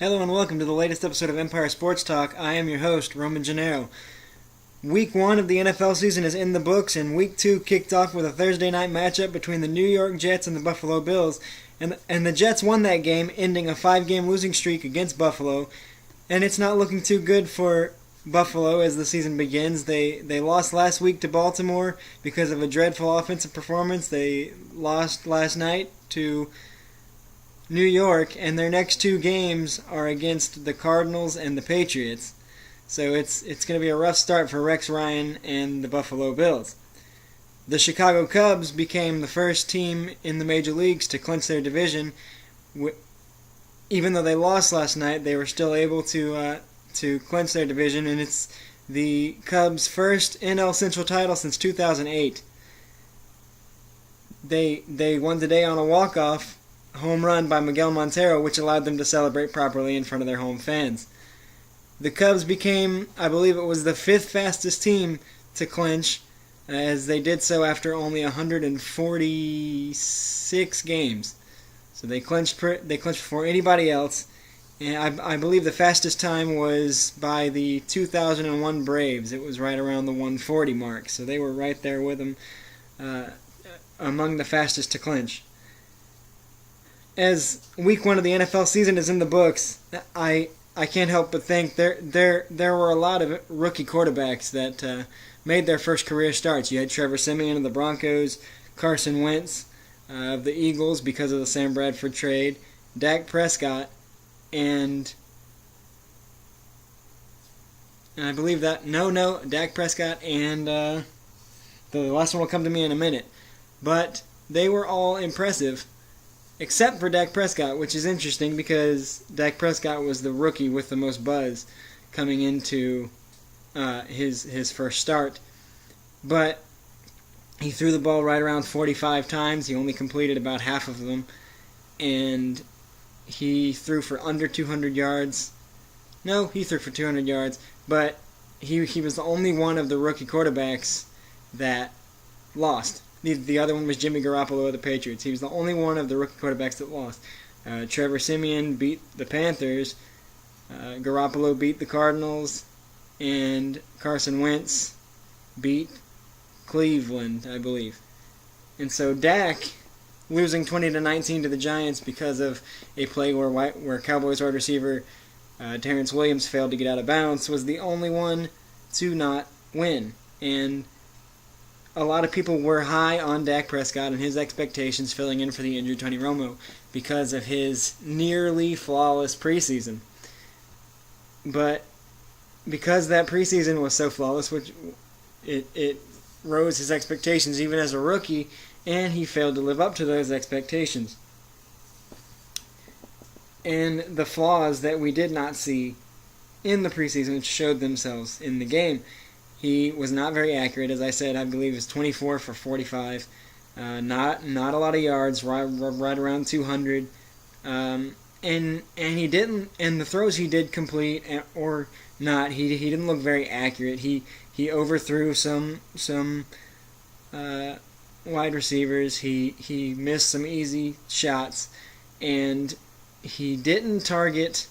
Hello and welcome to the latest episode of Empire Sports Talk. I am your host, Roman Gennaro. Week 1 of the NFL season is in the books, and Week 2 kicked off with a Thursday night matchup between the New York Jets and the Buffalo Bills. And the Jets won that game, ending a 5-game losing streak against Buffalo. And it's not looking too good for Buffalo as the season begins. They lost last week to Baltimore because of a dreadful offensive performance. They lost last night to New York, and their next 2 games are against the Cardinals and the Patriots. So it's going to be a rough start for Rex Ryan and the Buffalo Bills. The Chicago Cubs became the first team in the major leagues to clinch their division. Even though they lost last night, they were still able to clinch their division, and it's the Cubs' first NL Central title since 2008. They won today on a walk-off home run by Miguel Montero, which allowed them to celebrate properly in front of their home fans. The Cubs became, I believe it was the 5th fastest team to clinch, as they did so after only 146 games. So they clinched before anybody else, and I believe the fastest time was by the 2001 Braves. It was right around the 140 mark, so they were right there with them, among the fastest to clinch. As Week 1 of the NFL season is in the books, I can't help but think there were a lot of rookie quarterbacks that made their first career starts. You had Trevor Siemian of the Broncos, Carson Wentz of the Eagles because of the Sam Bradford trade, Dak Prescott, and I believe that Dak Prescott and the last one will come to me in a minute. But they were all impressive, except for Dak Prescott, which is interesting because Dak Prescott was the rookie with the most buzz coming into his first start. But he threw the ball right around 45 times. He only completed about half of them. And he threw for under 200 yards. No, he threw for 200 yards. But he was the only one of the rookie quarterbacks that lost. The other one was Jimmy Garoppolo of the Patriots. He was the only one of the rookie quarterbacks that lost. Trevor Siemian beat the Panthers. Garoppolo beat the Cardinals. And Carson Wentz beat Cleveland, I believe. And so Dak, losing 20-19 to the Giants because of a play where Cowboys wide receiver Terrence Williams failed to get out of bounds, was the only one to not win. And a lot of people were high on Dak Prescott and his expectations filling in for the injured Tony Romo because of his nearly flawless preseason. But because that preseason was so flawless, which it rose his expectations even as a rookie, and he failed to live up to those expectations. And the flaws that we did not see in the preseason showed themselves in the game. He was not very accurate, as I said. I believe it was 24 for 45. Not a lot of yards, right around 200. And he didn't. And the throws he did complete or not, he didn't look very accurate. He overthrew some wide receivers. He missed some easy shots, and he didn't target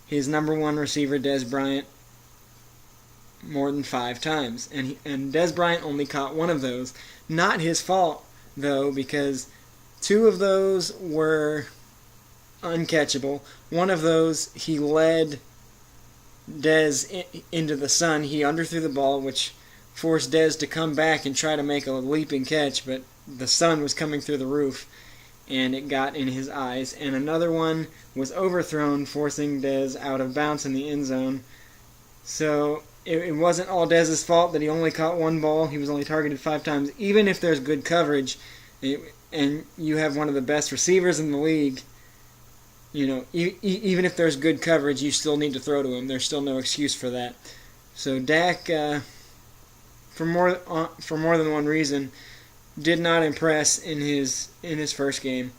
his number 1 receiver, Dez Bryant, more than 5 times. And Dez Bryant only caught 1 of those. Not his fault, though, because 2 of those were uncatchable. 1 of those, he led Dez into the sun. He underthrew the ball, which forced Dez to come back and try to make a leaping catch, but the sun was coming through the roof, and it got in his eyes. And another one was overthrown, forcing Dez out of bounds in the end zone. So it wasn't all Dez's fault that he only caught 1 ball. He was only targeted 5 times. Even if there's good coverage, and you have one of the best receivers in the league, even if there's good coverage, you still need to throw to him. There's still no excuse for that. So Dak, for more than one reason, did not impress in his first game.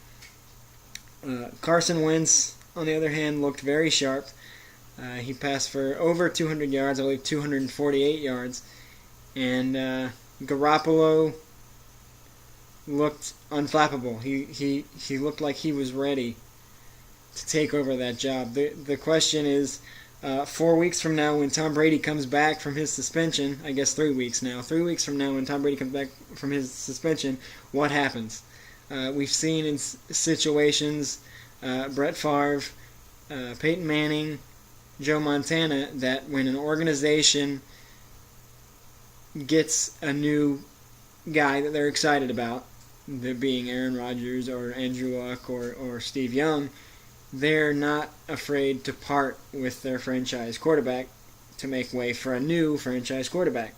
Carson Wentz, on the other hand, looked very sharp. He passed for over 200 yards, I believe 248 yards. And Garoppolo looked unflappable. He looked like he was ready to take over that job. The question is, 4 weeks from now when Tom Brady comes back from his suspension, I guess 3 weeks now, 3 weeks from now when Tom Brady comes back from his suspension, what happens? We've seen in situations, Brett Favre, Peyton Manning, Joe Montana, that when an organization gets a new guy that they're excited about, there being Aaron Rodgers or Andrew Luck or Steve Young, they're not afraid to part with their franchise quarterback to make way for a new franchise quarterback.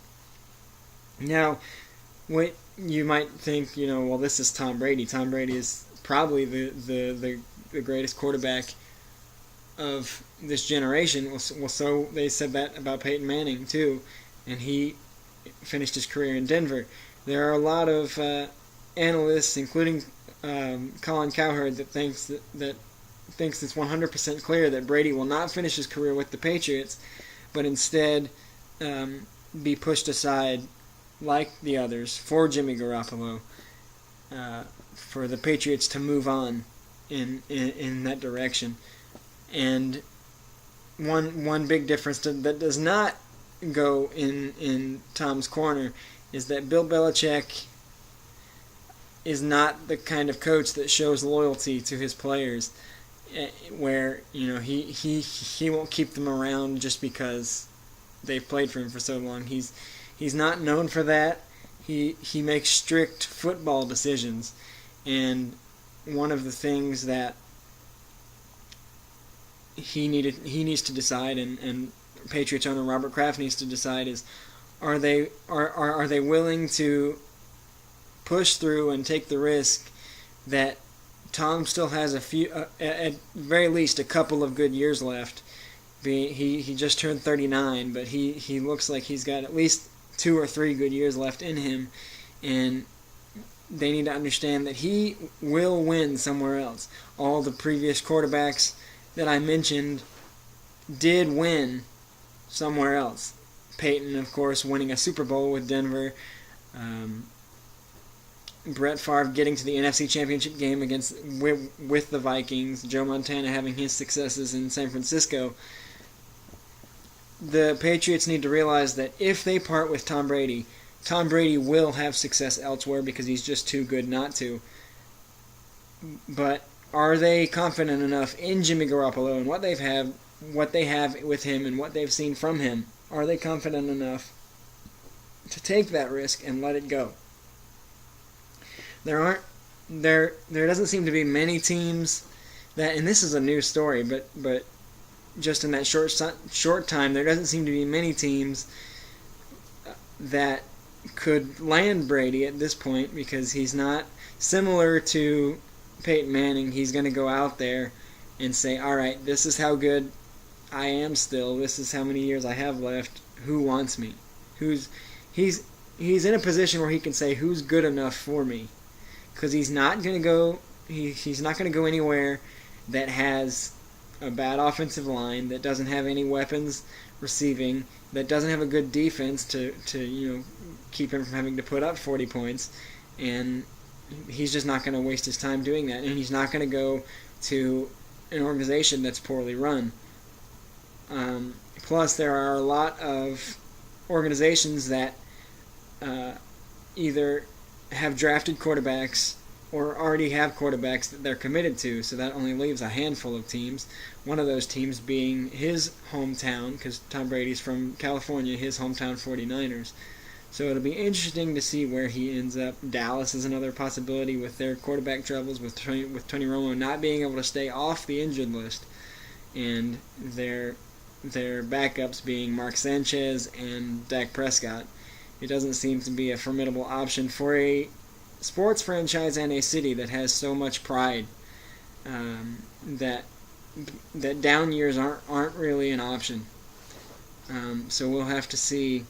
Now, what you might think, well, this is Tom Brady. Tom Brady is probably the greatest quarterback of this generation. Well, so they said that about Peyton Manning too, and he finished his career in Denver. There are a lot of analysts, including Colin Cowherd, that thinks it's 100% clear that Brady will not finish his career with the Patriots, but instead be pushed aside like the others for Jimmy Garoppolo, for the Patriots to move on in that direction. And one big difference that does not go in Tom's corner is that Bill Belichick is not the kind of coach that shows loyalty to his players, where he won't keep them around just because they've played for him for so long. He's not known for that. He makes strict football decisions, and one of the things that he needs to decide, and Patriots owner Robert Kraft needs to decide, is are they willing to push through and take the risk that Tom still has at very least a couple of good years left. He just turned 39, but he looks like he's got at least 2 or 3 good years left in him, and they need to understand that he will win somewhere else. All the previous quarterbacks that I mentioned did win somewhere else. Peyton, of course, winning a Super Bowl with Denver. Brett Favre getting to the NFC Championship game with the Vikings. Joe Montana having his successes in San Francisco. The Patriots need to realize that if they part with Tom Brady will have success elsewhere because he's just too good not to. But are they confident enough in Jimmy Garoppolo and what they have with him and what they've seen from him? Are they confident enough to take that risk and let it go? There doesn't seem to be many teams that, and this is a new story, but just in that short time, there doesn't seem to be many teams that could land Brady at this point, because he's not similar to Peyton Manning. He's going to go out there and say, all right, this is how good I am still. This is how many years I have left. Who wants me? He's in a position where he can say who's good enough for me, because he's not going to go. He's not going to go anywhere that has a bad offensive line, that doesn't have any weapons receiving, that doesn't have a good defense to keep him from having to put up 40 points, and he's just not going to waste his time doing that. And he's not going to go to an organization that's poorly run. Plus, there are a lot of organizations that either have drafted quarterbacks or already have quarterbacks that they're committed to, so that only leaves a handful of teams. One of those teams being his hometown, because Tom Brady's from California, his hometown 49ers. So it'll be interesting to see where he ends up. Dallas is another possibility with their quarterback troubles, with Tony Romo not being able to stay off the injured list, and their backups being Mark Sanchez and Dak Prescott. It doesn't seem to be a formidable option for a sports franchise and a city that has so much pride, that down years aren't really an option. So we'll have to see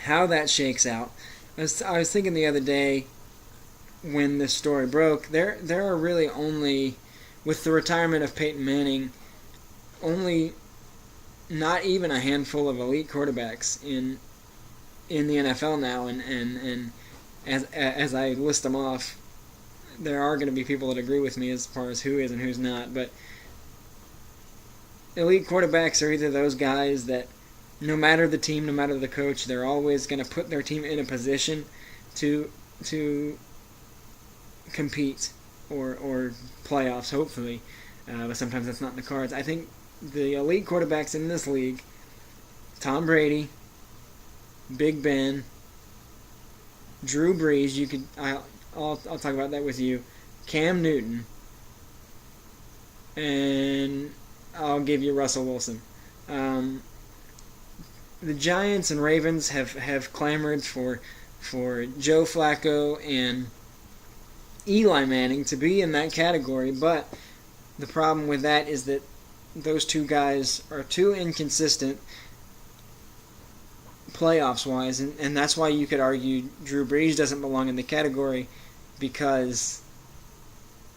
how that shakes out. I was thinking the other day when this story broke, there are really only, with the retirement of Peyton Manning, only not even a handful of elite quarterbacks in the NFL now, and as I list them off, there are going to be people that agree with me as far as who is and who's not, but elite quarterbacks are either those guys that no matter the team, no matter the coach, they're always going to put their team in a position to compete or playoffs, hopefully. But sometimes that's not in the cards. I think the elite quarterbacks in this league, Tom Brady, Big Ben, Drew Brees, I'll talk about that with you, Cam Newton, and I'll give you Russell Wilson. The Giants and Ravens have clamored for Joe Flacco and Eli Manning to be in that category, but the problem with that is that those two guys are too inconsistent playoffs-wise, and that's why you could argue Drew Brees doesn't belong in the category, because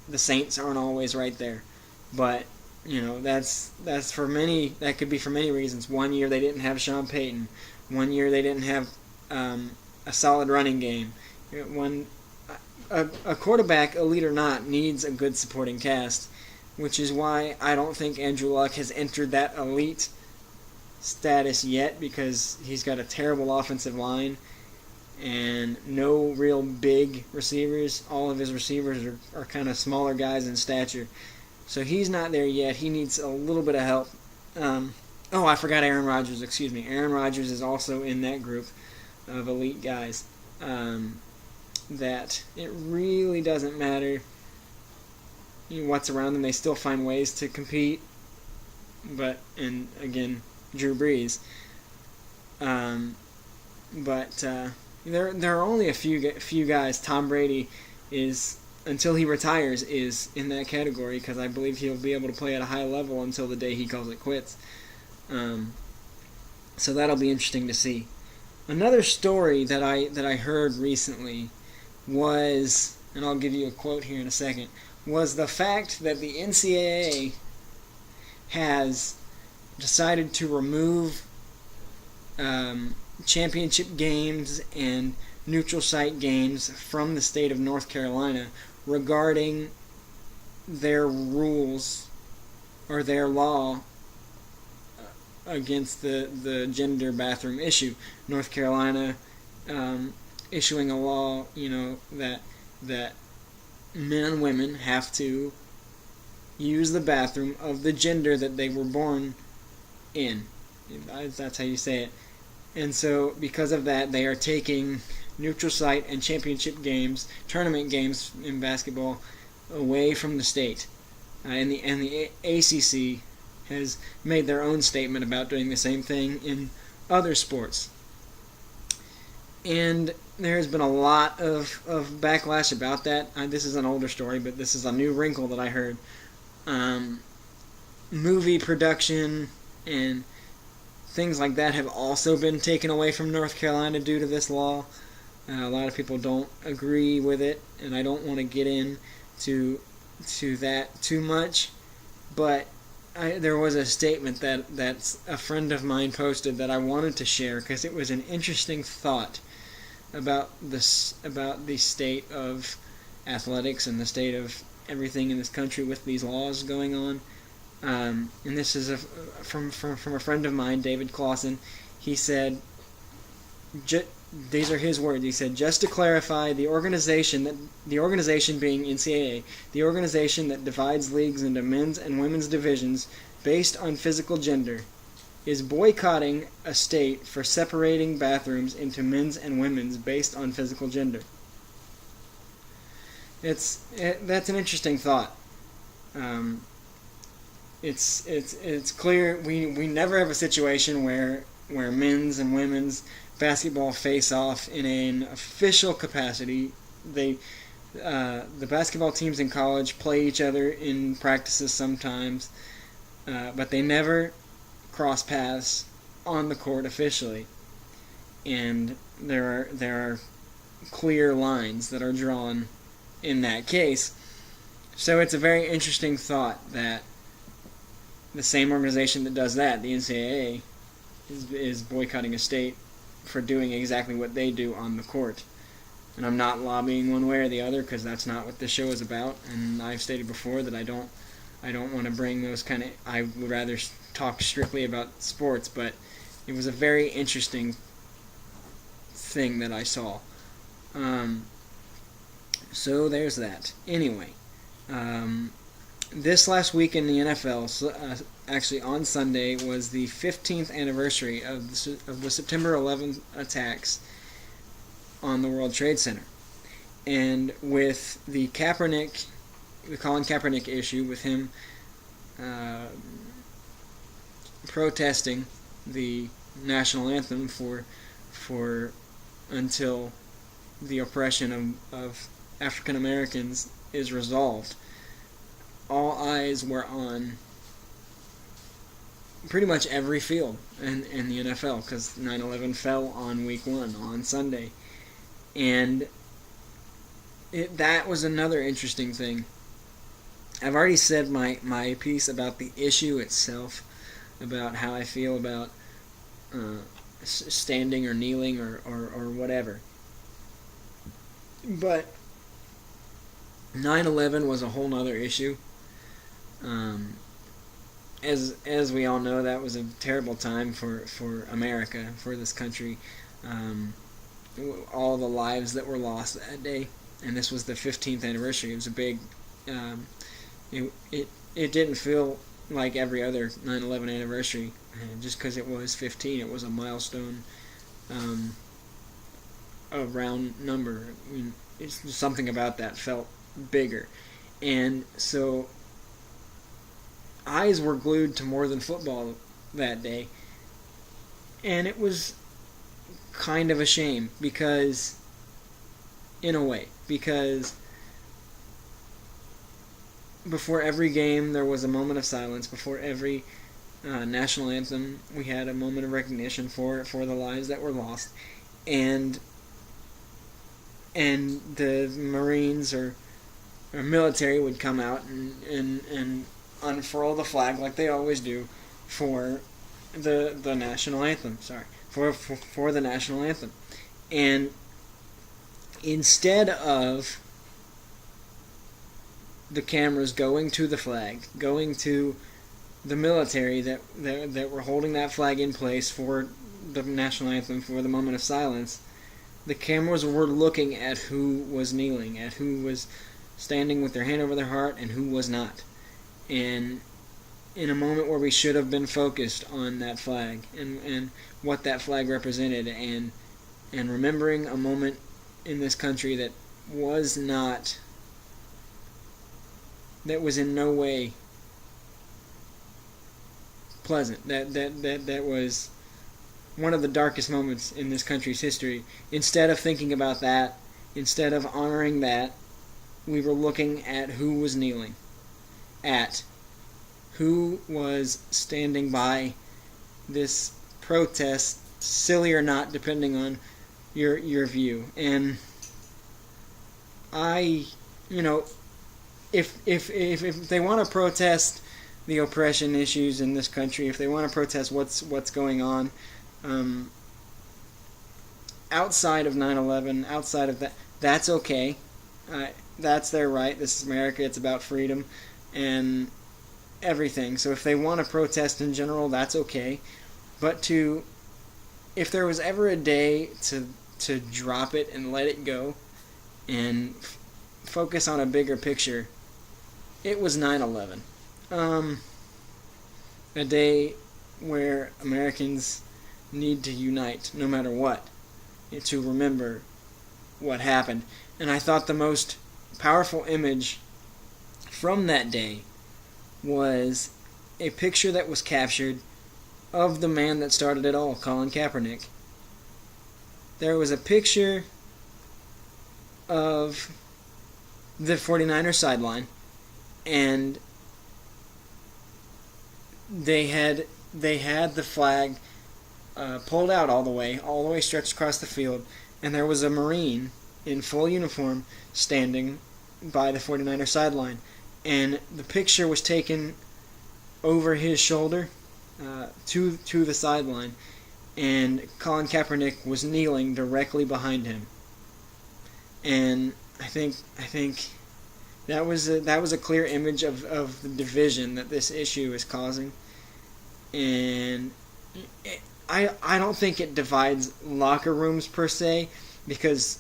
the Saints aren't always right there. But that's for many. That could be for many reasons. One year they didn't have Sean Payton. One year they didn't have a solid running game. A quarterback, elite or not, needs a good supporting cast, which is why I don't think Andrew Luck has entered that elite status yet, because he's got a terrible offensive line and no real big receivers. All of his receivers are kind of smaller guys in stature. So he's not there yet. He needs a little bit of help. I forgot Aaron Rodgers. Excuse me. Aaron Rodgers is also in that group of elite guys. That it really doesn't matter what's around them. They still find ways to compete. And again, Drew Brees. There are only a few guys. Tom Brady is, until he retires, is in that category, because I believe he'll be able to play at a high level until the day he calls it quits. So that'll be interesting to see. Another story that I heard recently was, and I'll give you a quote here in a second, was the fact that the NCAA has decided to remove championship games and neutral site games from the state of North Carolina regarding their rules or their law against the gender bathroom issue. North Carolina issuing a law, that men and women have to use the bathroom of the gender that they were born in. That's how you say it. And so, because of that, they are taking neutral site and championship games, tournament games in basketball, away from the state. And the ACC has made their own statement about doing the same thing in other sports. And there has been a lot of backlash about that. This is an older story, but this is a new wrinkle that I heard. Movie production and things like that have also been taken away from North Carolina due to this law. A lot of people don't agree with it, and I don't want to get into that too much. But there was a statement that a friend of mine posted that I wanted to share, because it was an interesting thought about the state of athletics and the state of everything in this country with these laws going on. And this is from a friend of mine, David Clausen. He said, these are his words. He said, just to clarify, the organization being NCAA, the organization that divides leagues into men's and women's divisions based on physical gender, is boycotting a state for separating bathrooms into men's and women's based on physical gender. That's an interesting thought. It's clear we never have a situation where men's and women's basketball face off in an official capacity. The basketball teams in college play each other in practices sometimes, but they never cross paths on the court officially. And there are clear lines that are drawn in that case. So it's a very interesting thought that the same organization that does that, the NCAA, is boycotting a state for doing exactly what they do on the court. And I'm not lobbying one way or the other because that's not what this show is about. And I've stated before that I don't want to bring those kind of. I would rather talk strictly about sports, but it was a very interesting thing that I saw. So there's that. Anyway, this last week in the NFL, actually on Sunday, was the 15th anniversary of the September 11th attacks on the World Trade Center. And with the Colin Kaepernick issue, with him protesting the national anthem for until the oppression of African Americans is resolved, all eyes were on pretty much every field in the NFL, because 9/11 fell on week 1, on Sunday. And that was another interesting thing. I've already said my piece about the issue itself, about how I feel about standing or kneeling or whatever. But 9/11 was a whole nother issue. As we all know, that was a terrible time for America, for this country. All the lives that were lost that day, and this was the 15th anniversary. It was a big. It didn't feel like every other 9/11 anniversary, just because it was 15. It was a milestone, a round number. I mean, it's something about that felt bigger, and so eyes were glued to more than football that day, and it was kind of a shame because before every game there was a moment of silence. Before every national anthem we had a moment of recognition for the lives that were lost, and the Marines or military would come out and unfurl the flag like they always do for the national anthem. For the national anthem. And instead of the cameras going to the flag, going to the military that were holding that flag in place for the national anthem, for the moment of silence, the cameras were looking at who was kneeling, at who was standing with their hand over their heart and who was not. And in a moment where we should have been focused on that flag and what that flag represented, and remembering a moment in this country that was in no way pleasant, that was one of the darkest moments in this country's history. Instead of thinking about that, instead of honoring that, we were looking at who was kneeling, at who was standing by this protest, silly or not, depending on your view. And if they want to protest the oppression issues in this country, if they want to protest what's going on outside of 9/11, outside of that, that's okay. That's their right. This is America. It's about freedom and everything. So if they want to protest in general, that's okay. But if there was ever a day to drop it and let it go and focus on a bigger picture, it was 9/11. A day where Americans need to unite no matter what, to remember what happened. And I thought the most powerful image from that day was a picture that was captured of the man that started it all, Colin Kaepernick. There was a picture of the 49ers sideline, and they had the flag pulled out all the way stretched across the field, and there was a Marine in full uniform standing by the 49ers sideline. And the picture was taken over his shoulder to the sideline, and Colin Kaepernick was kneeling directly behind him. and I think that was a clear image of the division that this issue is causing, and I don't think it divides locker rooms per se, because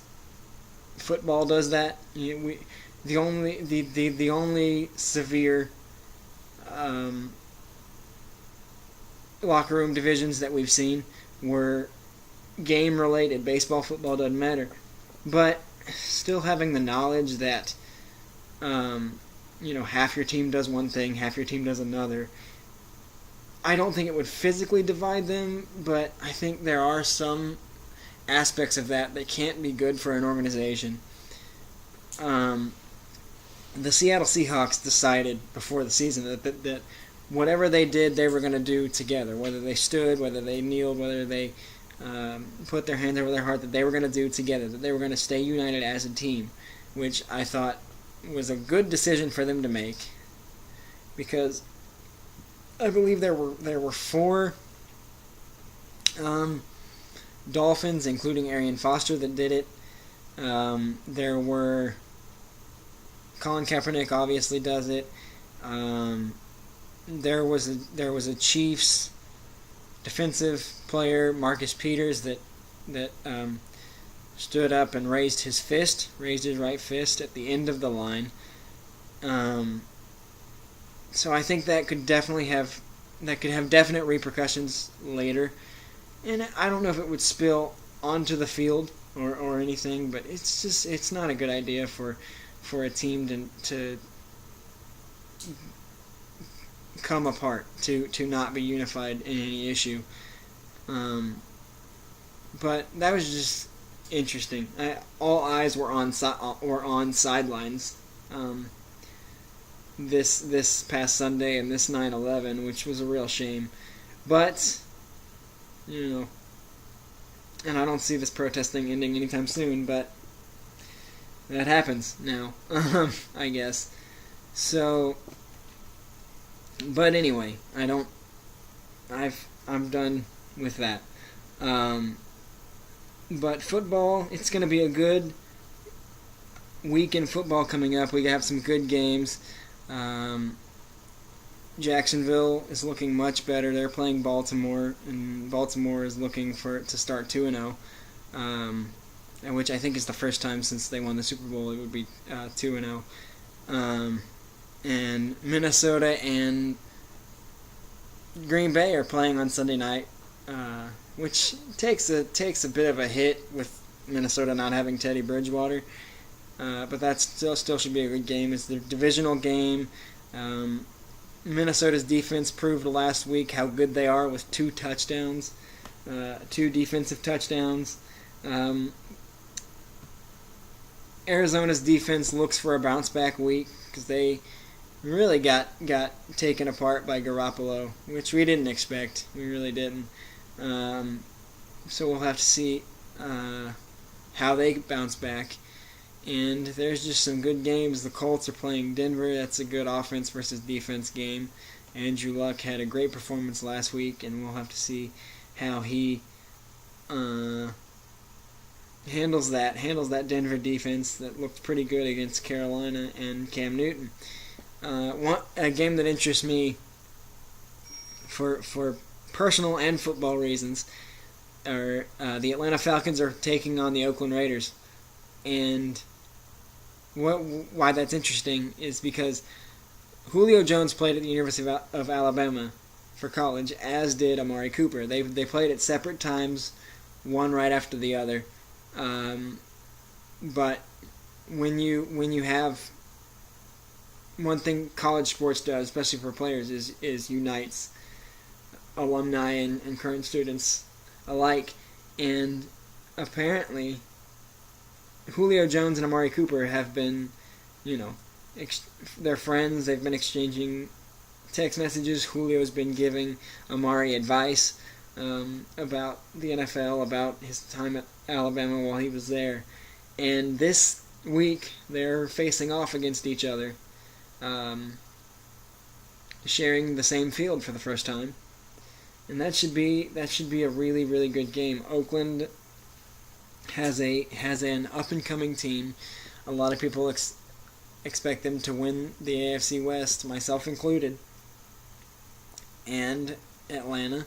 football does that. The only severe locker room divisions that we've seen were game related. Baseball, football doesn't matter, but still having the knowledge that half your team does one thing, half your team does another. I don't think it would physically divide them, but I think there are some aspects of that can't be good for an organization. The Seattle Seahawks decided before the season that whatever they did, they were going to do together. Whether they stood, whether they kneeled, whether they put their hands over their heart, that they were going to do together, that they were going to stay united as a team, which I thought was a good decision for them to make, because I believe there were 4 Dolphins, including Arian Foster, that did it. There were Colin Kaepernick obviously does it. There was a Chiefs defensive player, Marcus Peters, that stood up and raised his right fist at the end of the line. So I think that could have definite repercussions later, and I don't know if it would spill onto the field or anything, but it's not a good idea for a team to come apart, to not be unified in any issue. But that was just interesting. All eyes were on sidelines this past Sunday and this 9/11, which was a real shame. But and I don't see this protest thing ending anytime soon. But that happens now, I guess. So, but anyway, I'm done with that. But football, it's going to be a good week in football coming up. We have some good games. Jacksonville is looking much better. They're playing Baltimore, and Baltimore is looking to start 2-0, which I think is the first time since they won the Super Bowl it would be 2-0. And Minnesota and Green Bay are playing on Sunday night, which takes a bit of a hit with Minnesota not having Teddy Bridgewater. But that still should be a good game. It's the divisional game. Minnesota's defense proved last week how good they are with 2 touchdowns, 2 defensive touchdowns. Arizona's defense looks for a bounce-back week because they really got taken apart by Garoppolo, which we didn't expect. We really didn't. So we'll have to see how they bounce back. And there's just some good games. The Colts are playing Denver. That's a good offense versus defense game. Andrew Luck had a great performance last week, and we'll have to see how he handles that Denver defense that looked pretty good against Carolina and Cam Newton. A game that interests me for personal and football reasons are the Atlanta Falcons are taking on the Oakland Raiders. And why that's interesting is because Julio Jones played at the University of Alabama for college, as did Amari Cooper. They played at separate times, one right after the other. But when you have one thing college sports does, especially for players, is unites alumni and current students alike. And apparently Julio Jones and Amari Cooper have been, they're friends. They've been exchanging text messages. Julio's been giving Amari advice about the NFL, about his time at Alabama while he was there. And this week, they're facing off against each other, sharing the same field for the first time. And that should be a really, really good game. Oakland has an up and coming team. A lot of people expect them to win the AFC West, myself included. And Atlanta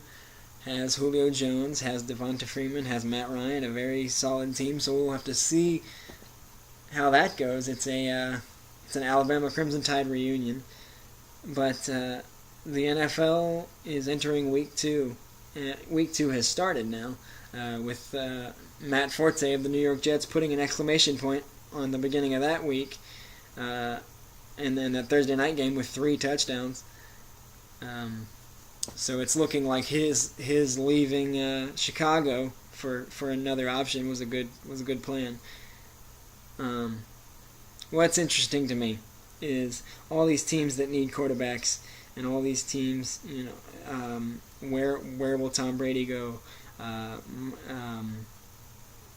has Julio Jones, has Devonta Freeman, has Matt Ryan, a very solid team. So we'll have to see how that goes. It's an Alabama Crimson Tide reunion, but the NFL is entering week 2. Week 2 has started now, with Matt Forte of the New York Jets putting an exclamation point on the beginning of that week, and then that Thursday night game with 3 touchdowns. So it's looking like his leaving Chicago for another option was a good plan. What's interesting to me is all these teams that need quarterbacks, and all these teams, where will Tom Brady go?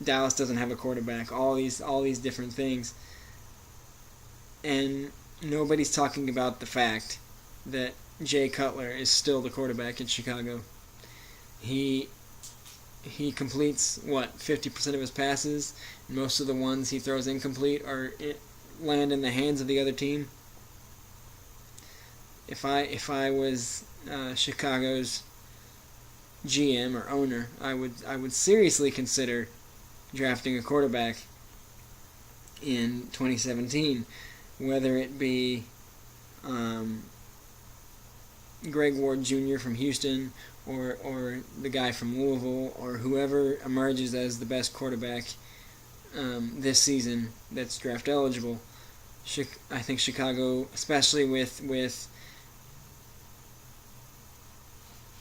Dallas doesn't have a quarterback. All these different things, and nobody's talking about the fact that Jay Cutler is still the quarterback in Chicago. He completes 50% of his passes. Most of the ones he throws incomplete land in the hands of the other team. If I was Chicago's GM or owner, I would seriously consider drafting a quarterback in 2017, whether it be Greg Ward Jr. from Houston or the guy from Louisville, or whoever emerges as the best quarterback this season that's draft eligible. I think Chicago, especially with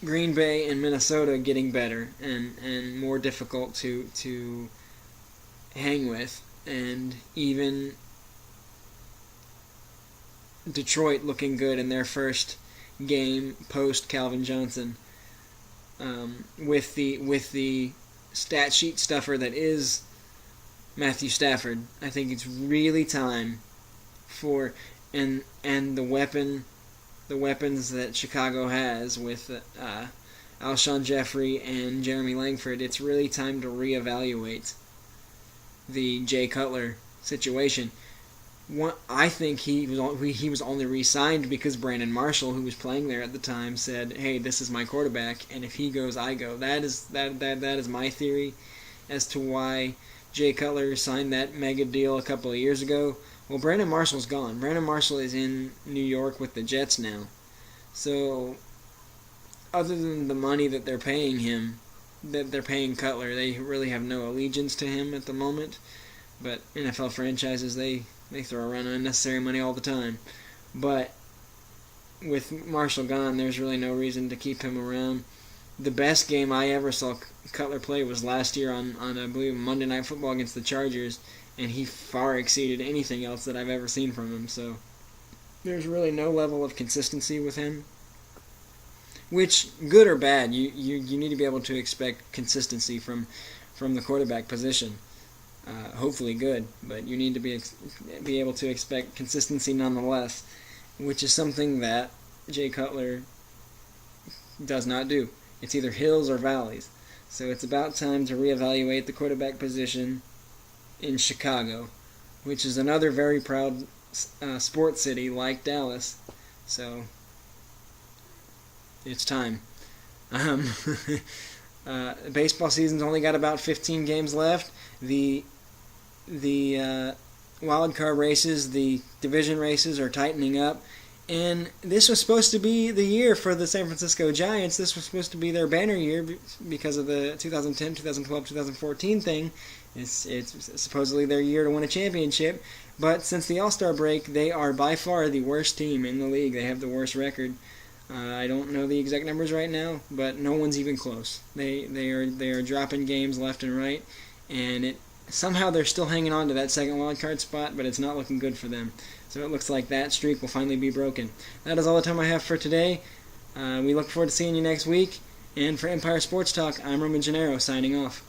Green Bay and Minnesota getting better and more difficult to hang with, and even Detroit looking good in their first game post Calvin Johnson, with the stat sheet stuffer that is Matthew Stafford. I think it's really time for and the weapons that Chicago has with Alshon Jeffrey and Jeremy Langford. It's really time to reevaluate the Jay Cutler situation. I think he was only re-signed because Brandon Marshall, who was playing there at the time, said, "Hey, this is my quarterback, and if he goes, I go." That is my theory as to why Jay Cutler signed that mega deal a couple of years ago. Well, Brandon Marshall's gone. Brandon Marshall is in New York with the Jets now. So, other than the money that they're paying him, that they're paying Cutler, they really have no allegiance to him at the moment. But NFL franchises, they throw around unnecessary money all the time. But with Marshall gone, there's really no reason to keep him around. The best game I ever saw Cutler play was last year on I believe, Monday Night Football against the Chargers, and he far exceeded anything else that I've ever seen from him. So there's really no level of consistency with him. Which, good or bad, you need to be able to expect consistency from the quarterback position. Hopefully good, but you need to be able to expect consistency nonetheless, which is something that Jay Cutler does not do. It's either hills or valleys. So it's about time to reevaluate the quarterback position in Chicago, which is another very proud sports city like Dallas. So it's time. Baseball season's only got about 15 games left. The wild card races, the division races are tightening up, and this was supposed to be the year for the San Francisco Giants. This was supposed to be their banner year because of the 2010, 2012, 2014 thing. It's supposedly their year to win a championship, but since the All-Star break, they are by far the worst team in the league. They have the worst record. I don't know the exact numbers right now, but no one's even close. They are dropping games left and right, and somehow they're still hanging on to that second wild card spot, but it's not looking good for them. So it looks like that streak will finally be broken. That is all the time I have for today. We look forward to seeing you next week. And for Empire Sports Talk, I'm Roman Gennaro signing off.